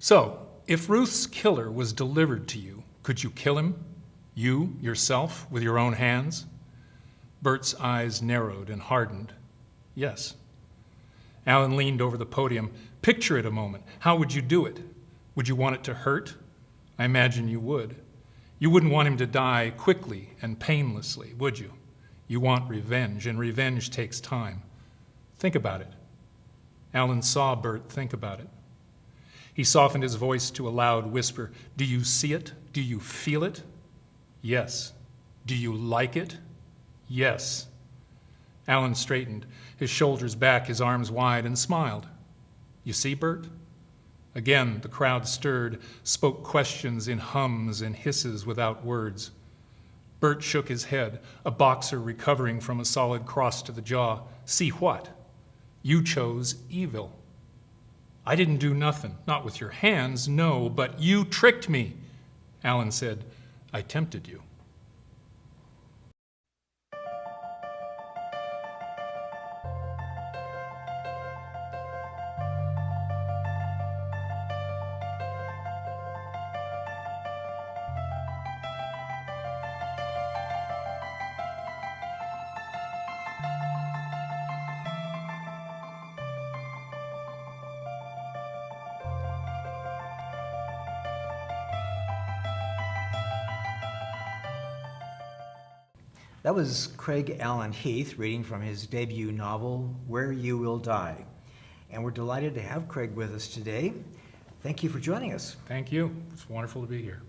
So, if Ruth's killer was delivered to you, could you kill him? You, yourself, with your own hands? Bert's eyes narrowed and hardened. Yes. Allen leaned over the podium. Picture it a moment. How would you do it? Would you want it to hurt? I imagine you would. You wouldn't want him to die quickly and painlessly, would you? You want revenge, and revenge takes time. Think about it. Allen saw Bert think about it. He softened his voice to a loud whisper. Do you see it? Do you feel it? Yes. Do you like it? Yes. Allen straightened, his shoulders back, his arms wide, and smiled. You see, Bert? Again, the crowd stirred, spoke questions in hums and hisses without words. Bert shook his head, a boxer recovering from a solid cross to the jaw. See what? You chose evil. I didn't do nothing, not with your hands, no, but you tricked me. Allen said, I tempted you. That was Craig Allen Heath reading from his debut novel, Where You Will Die. And we're delighted to have Craig with us today. Thank you for joining us. Thank you. It's wonderful to be here.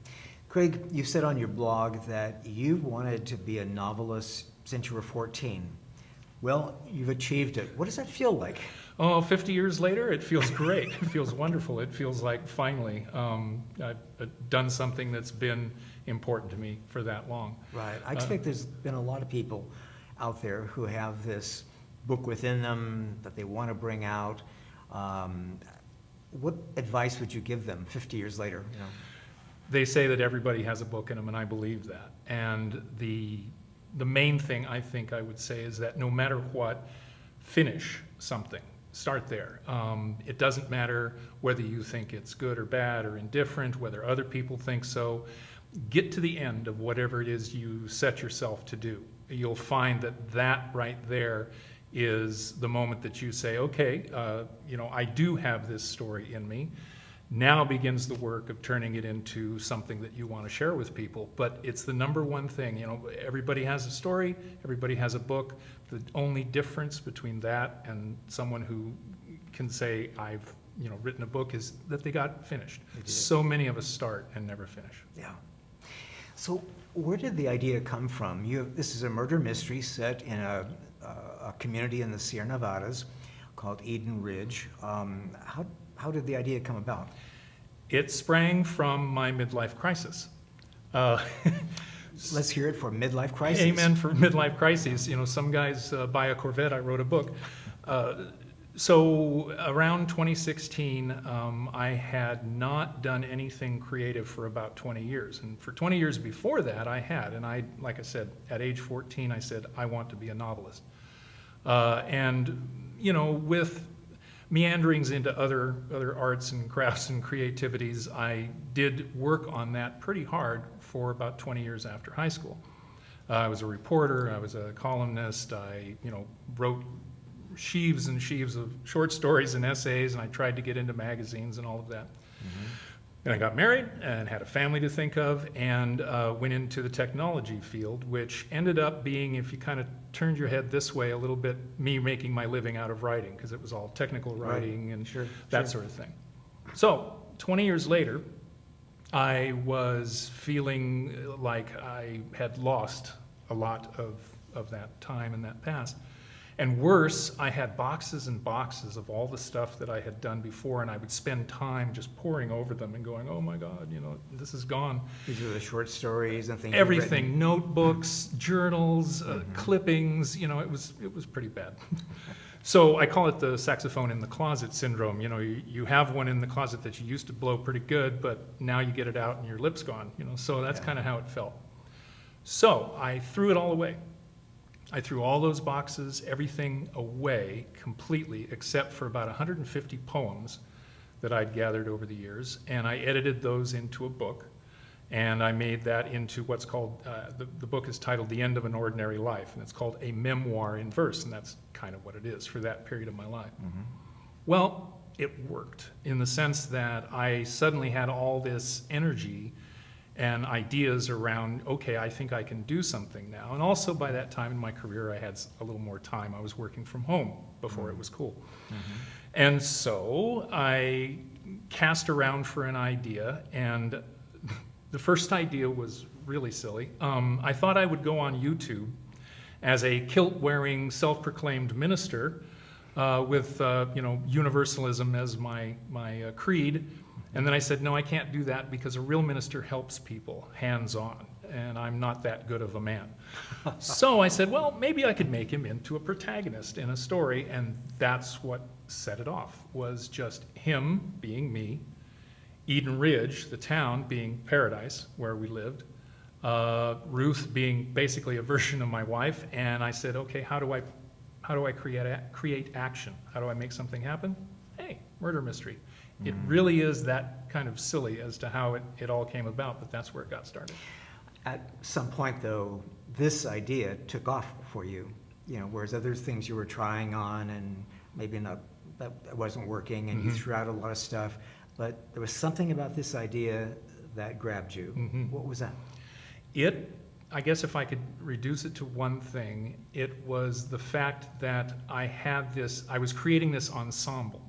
Craig, you said on your blog that you've wanted to be a novelist since you were 14. Well, you've achieved it. What does that feel like? Oh, 50 years later, it feels great. It feels wonderful. It feels like finally I've done something that's been important to me for that long. Right. I expect there's been a lot of people out there who have this book within them that they want to bring out. What advice would you give them 50 years later? You know? They say that everybody has a book in them, and I believe that. And the main thing I think I would say is that no matter what, finish something. Start there. It doesn't matter whether you think it's good or bad or indifferent, whether other people think so. Get to the end of whatever it is you set yourself to do. You'll find that right there is the moment that you say, okay, I do have this story in me. Now begins the work of turning it into something that you want to share with people. But it's the number one thing. Everybody has a story, everybody has a book. The only difference between that and someone who can say, I've written a book, is that they got finished. So many of us start and never finish. Yeah. So where did the idea come from? This is a murder mystery set in a community in the Sierra Nevadas called Eden Ridge. How did the idea come about? It sprang from my midlife crisis. Let's hear it for midlife crisis. Amen for midlife crises. Some guys buy a Corvette. I wrote a book. So around 2016, I had not done anything creative for about 20 years. And for 20 years before that, I had. And like I said, at age 14, I said, I want to be a novelist. With meanderings into other arts and crafts and creativities, I did work on that pretty hard for about 20 years after high school. I was a reporter, I was a columnist, I wrote sheaves and sheaves of short stories and essays, and I tried to get into magazines and all of that. Mm-hmm. And I got married and had a family to think of, and went into the technology field, which ended up being, if you kind of turned your head this way a little bit, me making my living out of writing, because it was all technical writing and that sort of thing. So 20 years later, I was feeling like I had lost a lot of that time and that past. And worse, I had boxes and boxes of all the stuff that I had done before, and I would spend time just poring over them and going, oh my God, this is gone. These are the short stories and things. Everything, notebooks, journals, clippings, it was pretty bad. So I call it the saxophone in the closet syndrome. You have one in the closet that you used to blow pretty good, but now you get it out and your lip's gone, so that's kind of how it felt. So I threw it all away. I threw all those boxes, everything away completely, except for about 150 poems that I'd gathered over the years, and I edited those into a book, and I made that into what's called, the book is titled The End of an Ordinary Life, and it's called A Memoir in Verse, and that's kind of what it is for that period of my life. Mm-hmm. Well, it worked in the sense that I suddenly had all this energy and ideas around, okay, I think I can do something now. And also by that time in my career, I had a little more time. I was working from home before it was cool. Mm-hmm. And so I cast around for an idea, and the first idea was really silly. I thought I would go on YouTube as a kilt-wearing, self-proclaimed minister with universalism as my creed. And then I said, no, I can't do that because a real minister helps people hands-on, and I'm not that good of a man. So I said, well, maybe I could make him into a protagonist in a story, and that's what set it off, was just him being me, Eden Ridge, the town, being paradise, where we lived, Ruth being basically a version of my wife, and I said, okay, how do I create action? How do I make something happen? Hey, murder mystery. It really is that kind of silly as to how it all came about, but that's where it got started. At some point, though, this idea took off for you, whereas other things you were trying on and maybe that wasn't working, and you threw out a lot of stuff, but there was something about this idea that grabbed you. What was that? I guess if I could reduce it to one thing, it was the fact that I was creating this ensemble.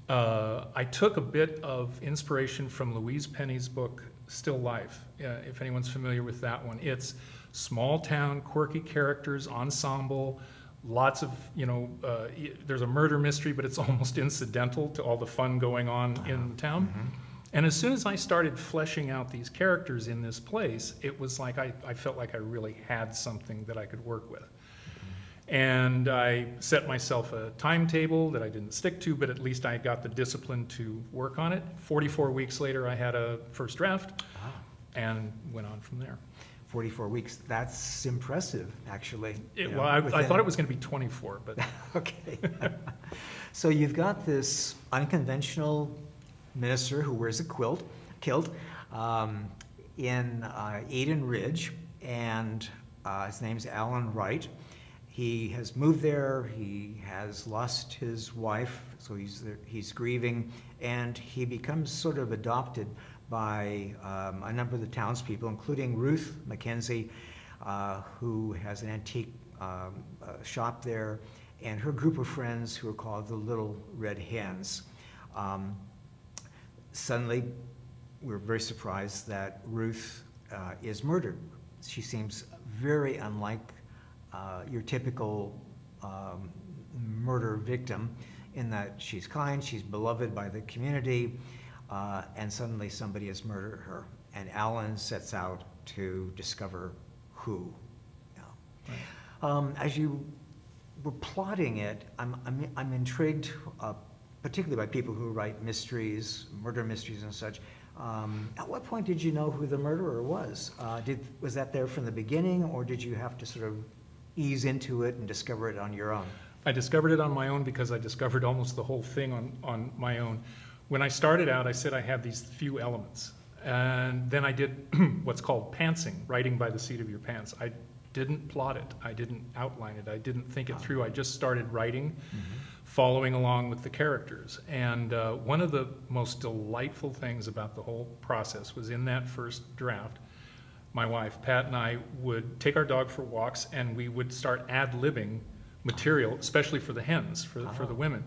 I took a bit of inspiration from Louise Penny's book, Still Life, if anyone's familiar with that one. It's small town, quirky characters, ensemble, lots of, there's a murder mystery, but it's almost incidental to all the fun going on in the town. And as soon as I started fleshing out these characters in this place, it was like I felt like I really had something that I could work with. And I set myself a timetable that I didn't stick to, but at least I got the discipline to work on it. 44 weeks later, I had a first draft and went on from there. 44 weeks, that's impressive, actually. I thought it was going to be 24, but... Okay. So you've got this unconventional minister who wears a kilt in Eden Ridge, and his name's Alan Wright. He has moved there, he has lost his wife, so he's grieving, and he becomes sort of adopted by a number of the townspeople, including Ruth Mackenzie, who has an antique shop there, and her group of friends who are called the Little Red Hens. Suddenly, we're very surprised that Ruth is murdered. She seems very unlike your typical murder victim, in that she's kind, she's beloved by the community, and suddenly somebody has murdered her. And Alan sets out to discover who. As you were plotting it, I'm intrigued, particularly by people who write mysteries, murder mysteries and such. At what point did you know who the murderer was? Was that there from the beginning, or did you have to sort of ease into it and discover it on your own? I discovered it on my own because I discovered almost the whole thing on my own. When I started out, I said I had these few elements. And then I did what's called pantsing, writing by the seat of your pants. I didn't plot it. I didn't outline it. I didn't think it through. I just started writing, following along with the characters. And one of the most delightful things about the whole process was in that first draft, my wife, Pat, and I would take our dog for walks, and we would start ad-libbing material, especially for the hens, for the women.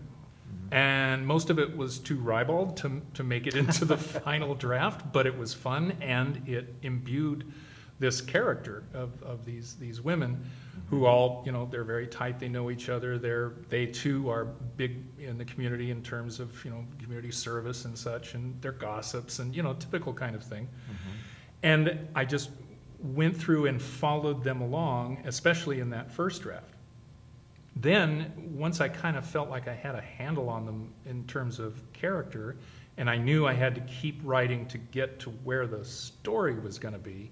And most of it was too ribald to make it into the final draft, but it was fun, and it imbued this character of these women who all, they're very tight, they know each other, they too are big in the community in terms of, community service and such, and they're gossips and, typical kind of thing. And I just went through and followed them along, especially in that first draft. Then, once I kind of felt like I had a handle on them in terms of character, and I knew I had to keep writing to get to where the story was going to be,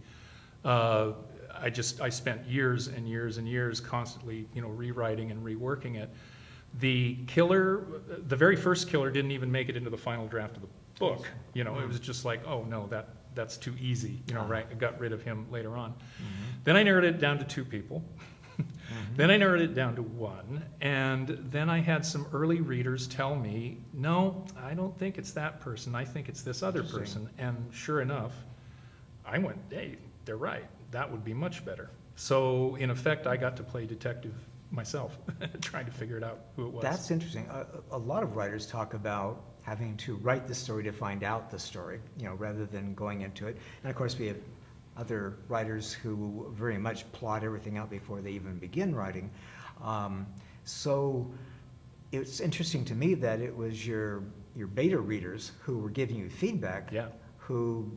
I spent years and years and years constantly, rewriting and reworking it. The killer, the very first killer didn't even make it into the final draft of the book. You know, it was just like, oh no, that's too easy. You know, right? I got rid of him later on. Then I narrowed it down to 2 people. Then I narrowed it down to 1, and then I had some early readers tell me, no, I don't think it's that person. I think it's this other person. And sure enough, I went, hey, they're right. That would be much better. So in effect, I got to play detective myself, trying to figure it out who it was. That's interesting. A lot of writers talk about having to write the story to find out the story, you know, rather than going into it. And of course, we have other writers who very much plot everything out before they even begin writing. So it's interesting to me that it was your beta readers who were giving you feedback, Yeah. who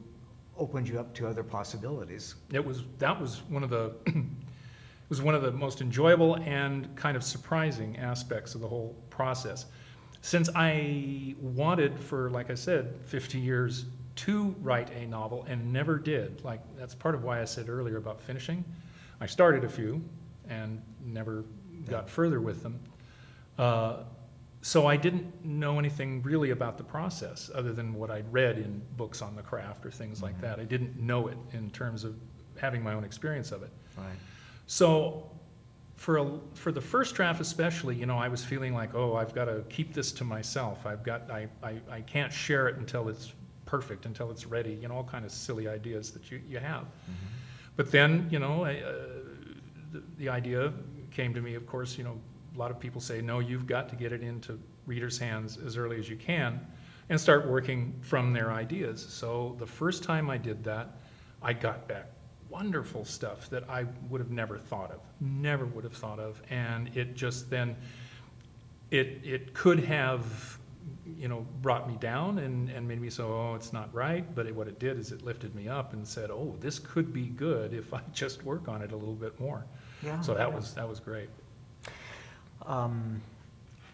opened you up to other possibilities. That was one of the it was one of the most enjoyable and kind of surprising aspects of the whole process. Since I wanted for, like I said, 50 years to write a novel and never did, like that's part of why I said earlier about finishing. I started a few and never got further with them. So I didn't know anything really about the process other than what I'd read in books on the craft or things like that. I didn't know it in terms of having my own experience of it. Right. So for the first draft especially, you know, I was feeling like, oh, I've got to keep this to myself. I can't share it until it's perfect, until it's ready, you know, all kind of silly ideas that you have. But then, you know, the idea came to me, of course, you know, a lot of people say, no, you've got to get it into readers' hands as early as you can and start working from their ideas. So the first time I did that, I got back wonderful stuff that I would have never thought of. And it just then, it could have, you know, brought me down and made me so, oh, it's not right. But what it did is it lifted me up and said, oh, this could be good if I just work on it a little bit more. Yeah. So that was great.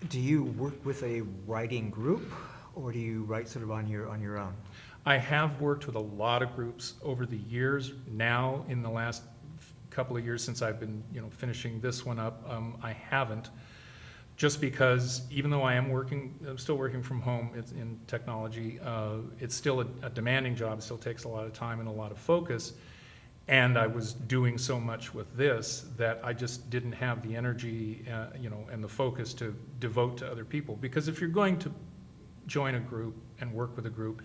Do you work with a writing group, or do you write sort of on your own? I have worked with a lot of groups over the years. Now, in the last couple of years since I've been, you know, finishing this one up, I haven't, just because even though I'm still working from home in technology, it's still a demanding job. It still takes a lot of time and a lot of focus. And I was doing so much with this that I just didn't have the energy, you know, and the focus to devote to other people. Because if you're going to join a group and work with a group,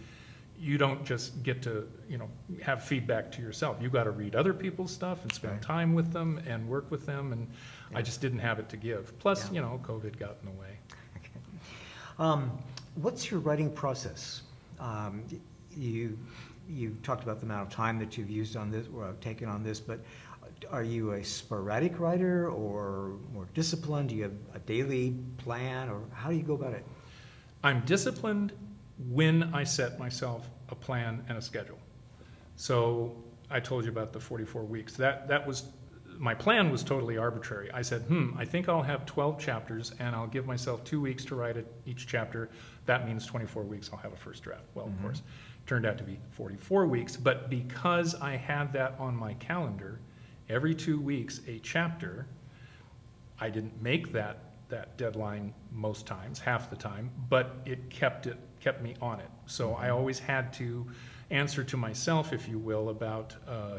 you don't just get to, you know, have feedback to yourself. You've got to read other people's stuff and spend time with them and work with them. And I just didn't have it to give. Plus, you know, COVID got in the way. Okay. What's your writing process? You talked about the amount of time that you've used on this, or taken on this, but are you a sporadic writer or more disciplined? Do you have a daily plan, or how do you go about it? I'm disciplined when I set myself a plan and a schedule. So I told you about the 44 weeks. That was, my plan was totally arbitrary. I said, I think I'll have 12 chapters and I'll give myself 2 weeks to write each chapter. That means 24 weeks I'll have a first draft. Well, of course, turned out to be 44 weeks, but because I had that on my calendar, every 2 weeks a chapter, I didn't make that deadline most times, half the time, but it kept me on it. So I always had to answer to myself, if you will, about,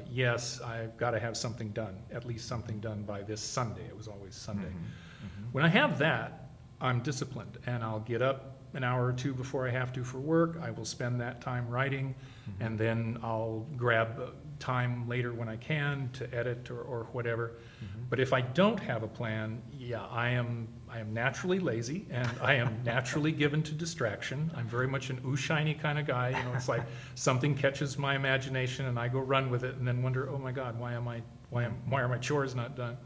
yes, I've got to have something done, at least something done by this Sunday. It was always Sunday. When I have that, I'm disciplined, and I'll get up an hour or two before I have to for work. I will spend that time writing, and then I'll grab time later when I can to edit or whatever. But if I don't have a plan, I am naturally lazy, and I am naturally given to distraction. I'm very much an ooh shiny kind of guy. You know, it's like something catches my imagination and I go run with it and then wonder, oh my God, why are my chores not done?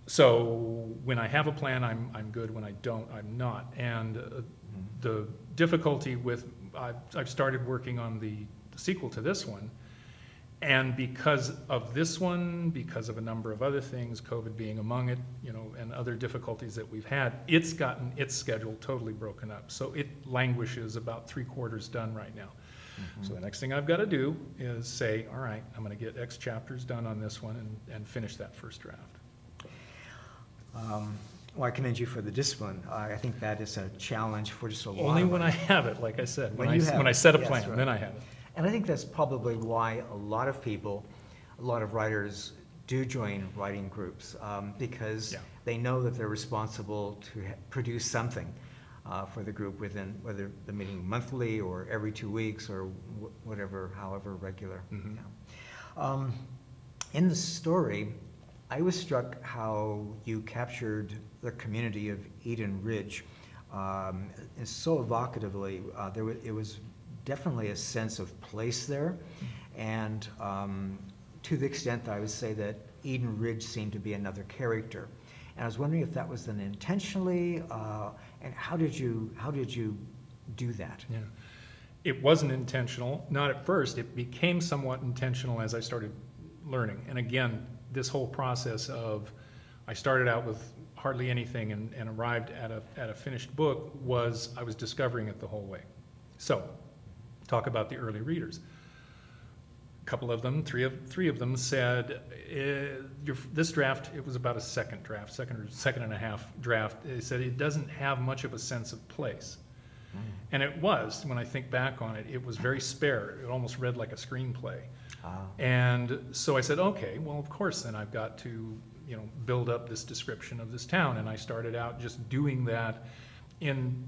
So when I have a plan, I'm good. When I don't, I'm not. And the difficulty with, I've started working on the sequel to this one, and because of this one, because of a number of other things, COVID being among it, you know, and other difficulties that we've had, it's gotten its schedule totally broken up. So it languishes about 3/4 done right now. So the next thing I've got to do is say, all right, I'm going to get X chapters done on this one and finish that first draft. Well, I commend you for the discipline. I think that is a challenge for just a lot Only of when us. I have it, like I said. When you have When I it, set a yes, plan, right. then I have it. And I think that's probably why a lot of people, a lot of writers do join writing groups, because Yeah. they know that they're responsible to produce something for the group within, whether the meeting monthly or every 2 weeks or whatever, however regular. Mhm. Yeah. In the story, I was struck how you captured the community of Eden Ridge. It's so evocatively. It was definitely a sense of place there, and to the extent that I would say that Eden Ridge seemed to be another character. And I was wondering if that was done intentionally, and how did you do that? Yeah. It wasn't intentional, not at first. It became somewhat intentional as I started learning. And again, this whole process of, I started out with hardly anything and arrived at a finished book, was I was discovering it the whole way. So, talk about the early readers. A couple of them, three of them said, this draft, it was about a second and a half draft. They said it doesn't have much of a sense of place. And it was, when I think back on it, it was very spare. It almost read like a screenplay. And so I said, okay, well, of course, then I've got to, build up this description of this town. And I started out just doing that in,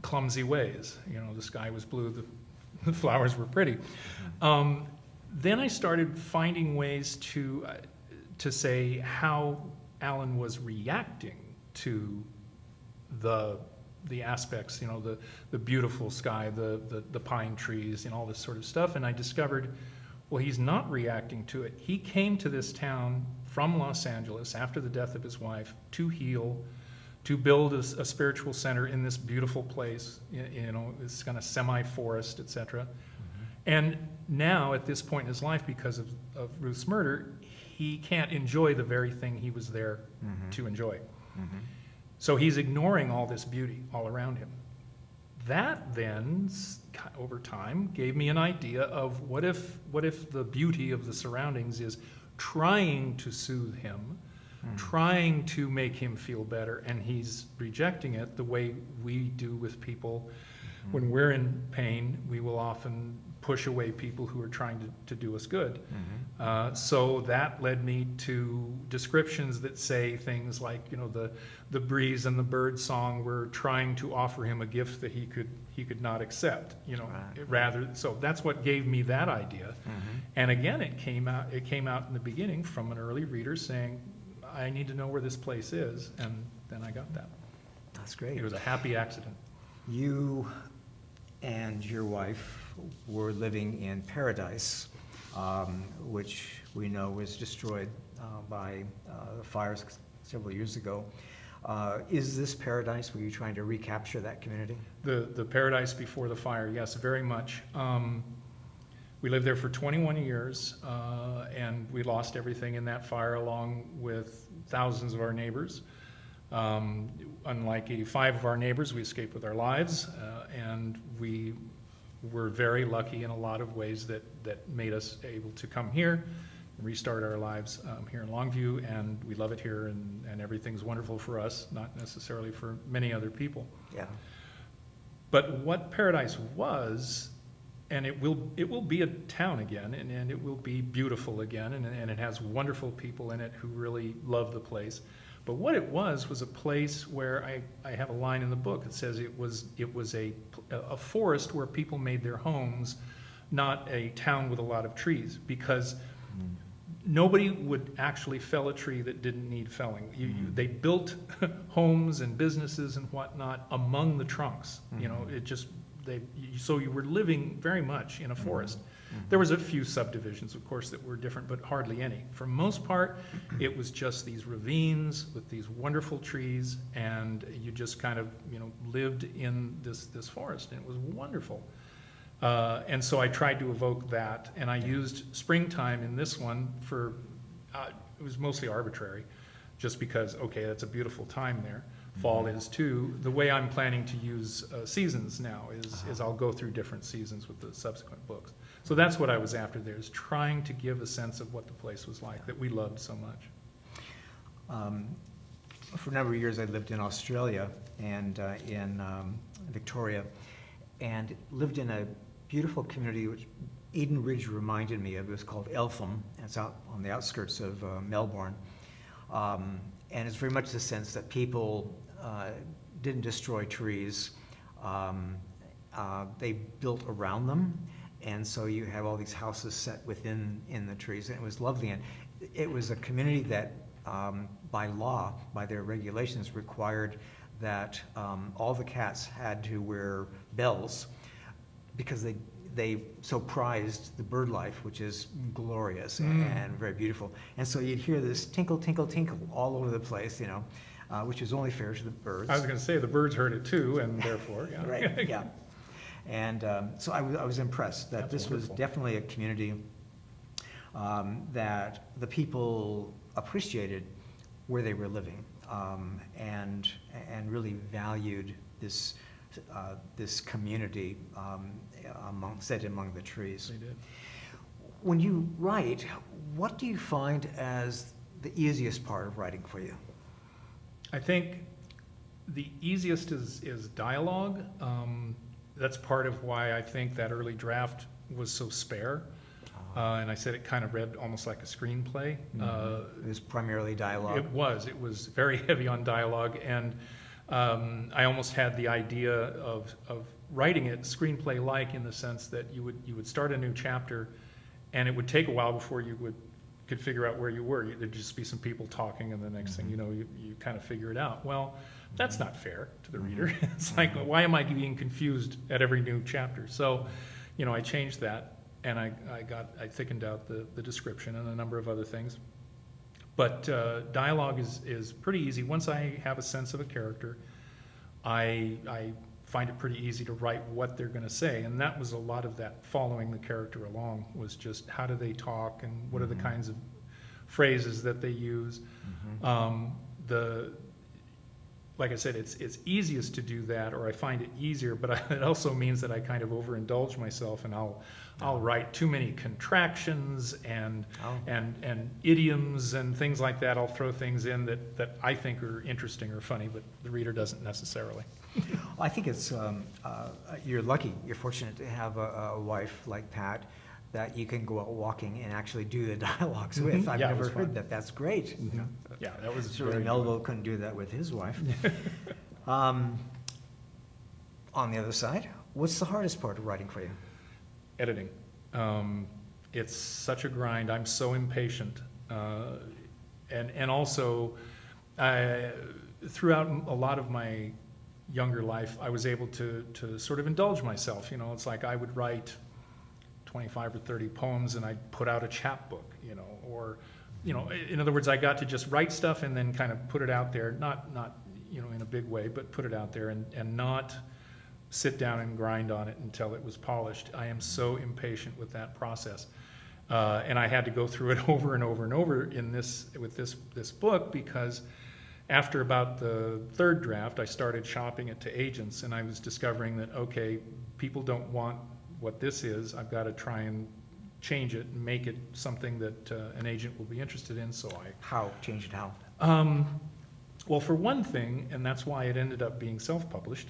clumsy ways. The sky was blue, the flowers were pretty. Then I started finding ways to say how Allen was reacting to the aspects, the beautiful sky, the pine trees, and all this sort of stuff. And I discovered, well, he's not reacting to it. He came to this town from Los Angeles after the death of his wife to heal, to build a spiritual center in this beautiful place, this kind of semi-forest, etc. And now, at this point in his life, because of Ruth's murder, he can't enjoy the very thing he was there to enjoy. So he's ignoring all this beauty all around him. That then, over time, gave me an idea of what if the beauty of the surroundings is trying to soothe him, trying to make him feel better, and he's rejecting it the way we do with people. When we're in pain, we will often push away people who are trying to do us good. So that led me to descriptions that say things like, the breeze and the bird song were trying to offer him a gift that he could not accept. Rather. So that's what gave me that idea. And again, it came out in the beginning from an early reader saying, I need to know where this place is, and then I got that. That's great. It was a happy accident. You and your wife were living in paradise, which we know was destroyed by the fires several years ago. Is this paradise? Were you trying to recapture that community? The paradise before the fire, yes, very much. We lived there for 21 years, and we lost everything in that fire, along with thousands of our neighbors. Unlike 85 of our neighbors, we escaped with our lives, and we were very lucky in a lot of ways that made us able to come here and restart our lives here in Longview, and we love it here, and everything's wonderful for us, not necessarily for many other people. Yeah. But what paradise was, and it will be a town again, and it will be beautiful again, and it has wonderful people in it who really love the place. But what it was a place where I have a line in the book that says it was a forest where people made their homes, not a town with a lot of trees, because nobody would actually fell a tree that didn't need felling. They built homes and businesses and whatnot among the trunks. So you were living very much in a forest. There was a few subdivisions, of course, that were different, but hardly any. For the most part, it was just these ravines with these wonderful trees, and you just kind of, lived in this forest, and it was wonderful. And so I tried to evoke that, and I used springtime in this one for, it was mostly arbitrary, just because, okay, that's a beautiful time there. Fall is too. The way I'm planning to use seasons now is I'll go through different seasons with the subsequent books. So that's what I was after there, is trying to give a sense of what the place was like that we loved so much. For a number of years, I lived in Australia and in Victoria, and lived in a beautiful community which Eden Ridge reminded me of. It was called Eltham. It's out on the outskirts of Melbourne. And it's very much the sense that people didn't destroy trees. They built around them. And so you have all these houses set within the trees. And it was lovely. And it was a community that, by law, by their regulations, required that all the cats had to wear bells because they so prized the bird life, which is glorious and very beautiful. And so you'd hear this tinkle, tinkle, tinkle all over the place, which is only fair to the birds. I was going to say the birds heard it too, and therefore, yeah. Right, yeah. And so I was impressed that That's this wonderful. was definitely a community that the people appreciated where they were living, and really valued this community among the trees. They did. When you write, what do you find as the easiest part of writing for you? I think the easiest is dialogue. That's part of why I think that early draft was so spare. And I said it kind of read almost like a screenplay. It was primarily dialogue. It was very heavy on dialogue, and I almost had the idea of writing it screenplay-like, in the sense that you would start a new chapter, and it would take a while before you could figure out where you were. There'd just be some people talking, and the next thing you know, you kind of figure it out. Well, that's not fair to the reader. It's like, why am I being confused at every new chapter? So, I changed that, and I thickened out the description and a number of other things. But dialogue is pretty easy. Once I have a sense of a character, I find it pretty easy to write what they're going to say. And that was a lot of that, following the character along, was just how do they talk and what are the kinds of phrases that they use. Like I said, it's easiest to do that, or I find it easier, but it also means that I kind of overindulge myself, and I'll write too many contractions and idioms and things like that. I'll throw things in that I think are interesting or funny, but the reader doesn't necessarily. I think it's, you're lucky, you're fortunate to have a wife like Pat that you can go out walking and actually do the dialogues with. I've Yeah, it never was heard fun. that. That's great. Yeah, that was Certainly very Melville couldn't do that with his wife. On the other side, what's the hardest part of writing for you? editing. It's such a grind. I'm so impatient. And also, throughout a lot of my younger life, I was able to sort of indulge myself. It's like I would write 25 or 30 poems and I'd put out a chapbook, or, in other words, I got to just write stuff and then kind of put it out there, not in a big way, but put it out there and not sit down and grind on it until it was polished. I am so impatient with that process. And I had to go through it over and over and over with this book, because after about the third draft, I started shopping it to agents, and I was discovering that, okay, people don't want what this is. I've got to try and change it and make it something that an agent will be interested in. So How? Change it how? Well, for one thing, and that's why it ended up being self-published,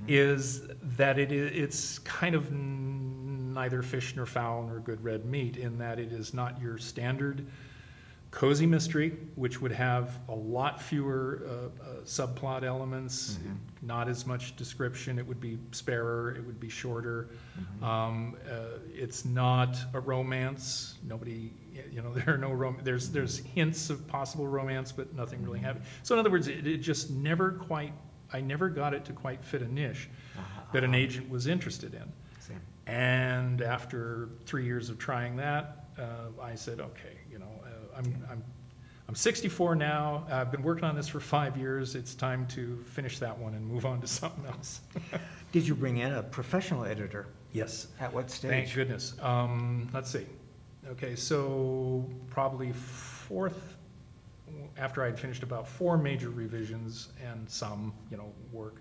is that it's kind of neither fish nor fowl nor good red meat, in that it is not your standard cozy mystery, which would have a lot fewer subplot elements, not as much description. It would be sparer, it would be shorter. It's not a romance. Nobody, there are no there's hints of possible romance, but nothing really heavy. So in other words, it just never quite, I never got it to quite fit a niche that an agent was interested in. Same. And after 3 years of trying that, I said, okay, I'm 64 now. I've been working on this for 5 years. It's time to finish that one and move on to something else. Did you bring in a professional editor? Yes. At what stage? Thank goodness. Let's see. Okay, so probably after I'd finished about 4 major revisions and some, work,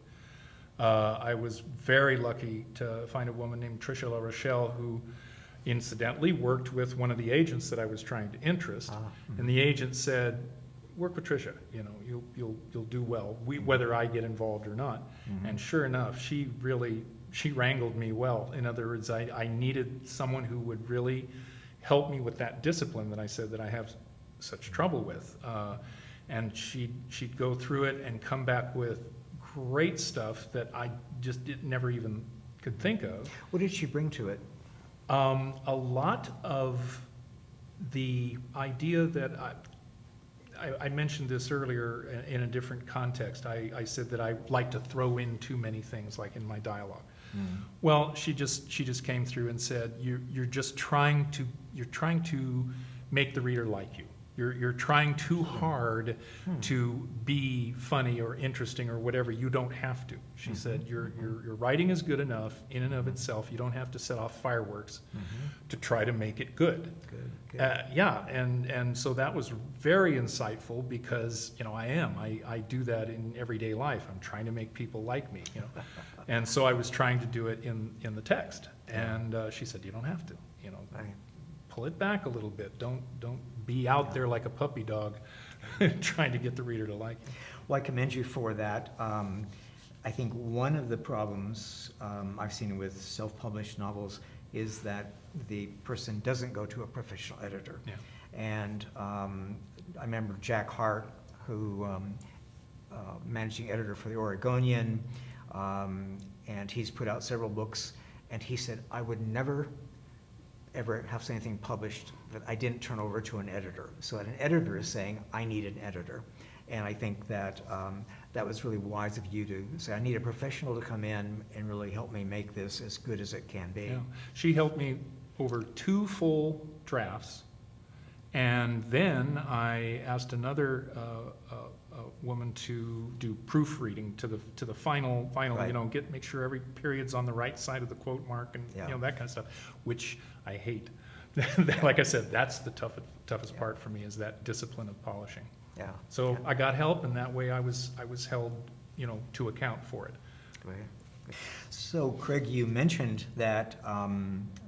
I was very lucky to find a woman named Tricia La Rochelle, who incidentally worked with one of the agents that I was trying to interest. And the agent said, work with Tricia, you know, you'll do well, whether I get involved or not. And sure enough, she wrangled me well. In other words, I needed someone who would really help me with that discipline that I said that I have such trouble with. And she'd go through it and come back with great stuff that I just never even could think of. What did she bring to it? A lot of the idea that I mentioned this earlier in a different context. I said that I like to throw in too many things, like in my dialogue. Well, she just came through and said, you're trying to make the reader like you. You're trying too hard to be funny or interesting or whatever. You don't have to. She said, your writing is good enough in and of itself. You don't have to set off fireworks to try to make it good. Good. Yeah, and so that was very insightful because, you know, I do that in everyday life. I'm trying to make people like me, you know. And so I was trying to do it in the text. And she said, you don't have to, you know. Pull it back a little bit. Don't be out there like a puppy dog trying to get the reader to like you. Well, I commend you for that. I think one of the problems I've seen with self-published novels is that the person doesn't go to a professional editor. Yeah. And I remember Jack Hart, who managing editor for the Oregonian, and he's put out several books, and he said, I would never ever have anything published that I didn't turn over to an editor. So that an editor is saying, I need an editor. And I think that that was really wise of you to say, I need a professional to come in and really help me make this as good as it can be. Yeah. She helped me over 2 full drafts, and then I asked another woman to do proofreading to the final, Right. you know, make sure every period's on the right side of the quote mark and Yeah. you know, that kind of stuff, which I hate. Like I said, that's the toughest part for me, is that discipline of polishing. Yeah. So I got help, and that way I was held, you know, to account for it. Great. So, Craig, you mentioned that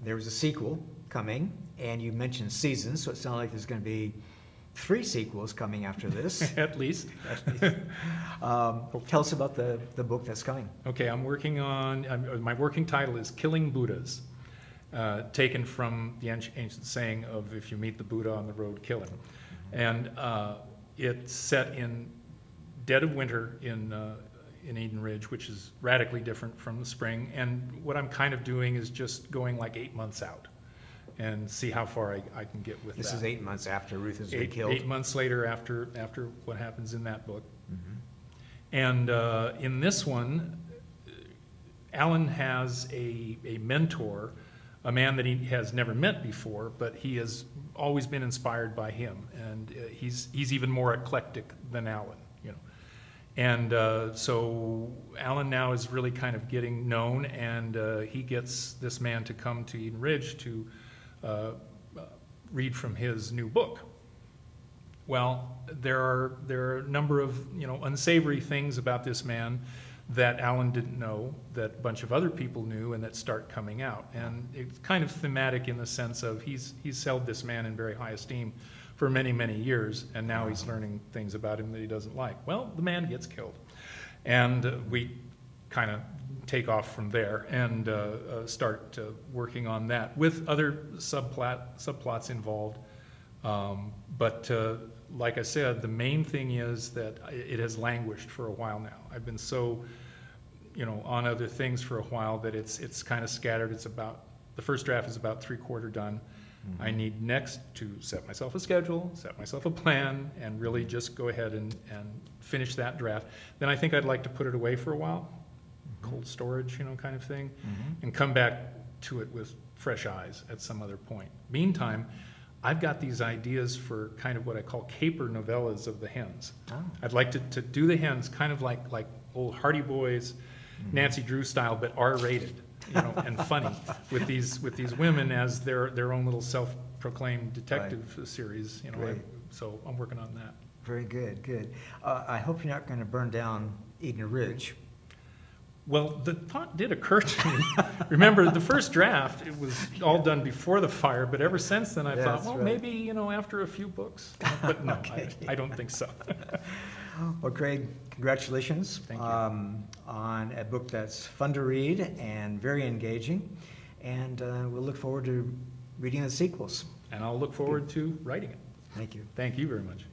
there was a sequel coming, and you mentioned seasons, so it sounds like there's going to be 3 sequels coming after this. At least. Tell us about the book that's coming. Okay, I'm working on, my working title is Killing Buddhas, taken from the ancient saying of, if you meet the Buddha on the road, kill him. And it's set in dead of winter in Eden Ridge, which is radically different from the spring. And what I'm kind of doing is just going like 8 months out and see how far I can get with that. This is 8 months after Ruth has been 8 killed. months later after what happens in that book. And in this one, Alan has a mentor, a man that he has never met before, but he has always been inspired by him, and he's even more eclectic than Alan, you know. And so Alan now is really kind of getting known, and he gets this man to come to Eden Ridge to read from his new book. Well, there are a number of, you know, unsavory things about this man that Alan didn't know, that a bunch of other people knew, and that start coming out. And it's kind of thematic in the sense of he's held this man in very high esteem for many, many years, and now he's learning things about him that he doesn't like. Well, the man gets killed. And we kind of take off from there and start working on that with other subplots involved. But like I said, the main thing is that it has languished for a while now. I've been so, you know, on other things for a while that it's kind of scattered. It's about, the first draft is about 3/4 done. I need next to set myself a schedule, set myself a plan, and really just go ahead and finish that draft. Then I think I'd like to put it away for a while, cold storage, you know, kind of thing, and come back to it with fresh eyes at some other point. Meantime, I've got these ideas for kind of what I call caper novellas of the hens. Oh. I'd like to do the hens kind of like old Hardy Boys, Nancy Drew style, but R-rated, you know, and funny with these women as their own little self-proclaimed detective series, you know. Great. So I'm working on that. Very good, good. I hope you're not going to burn down Eden Ridge. Well, the thought did occur to me. Remember, the first draft, it was all done before the fire, but ever since then I thought, That's well, right. maybe, after a few books. But no, Okay. I don't think so. Well, Craig, congratulations. Thank you. On a book that's fun to read and very engaging. And we'll look forward to reading the sequels. And I'll look forward to writing it. Thank you. Thank you very much.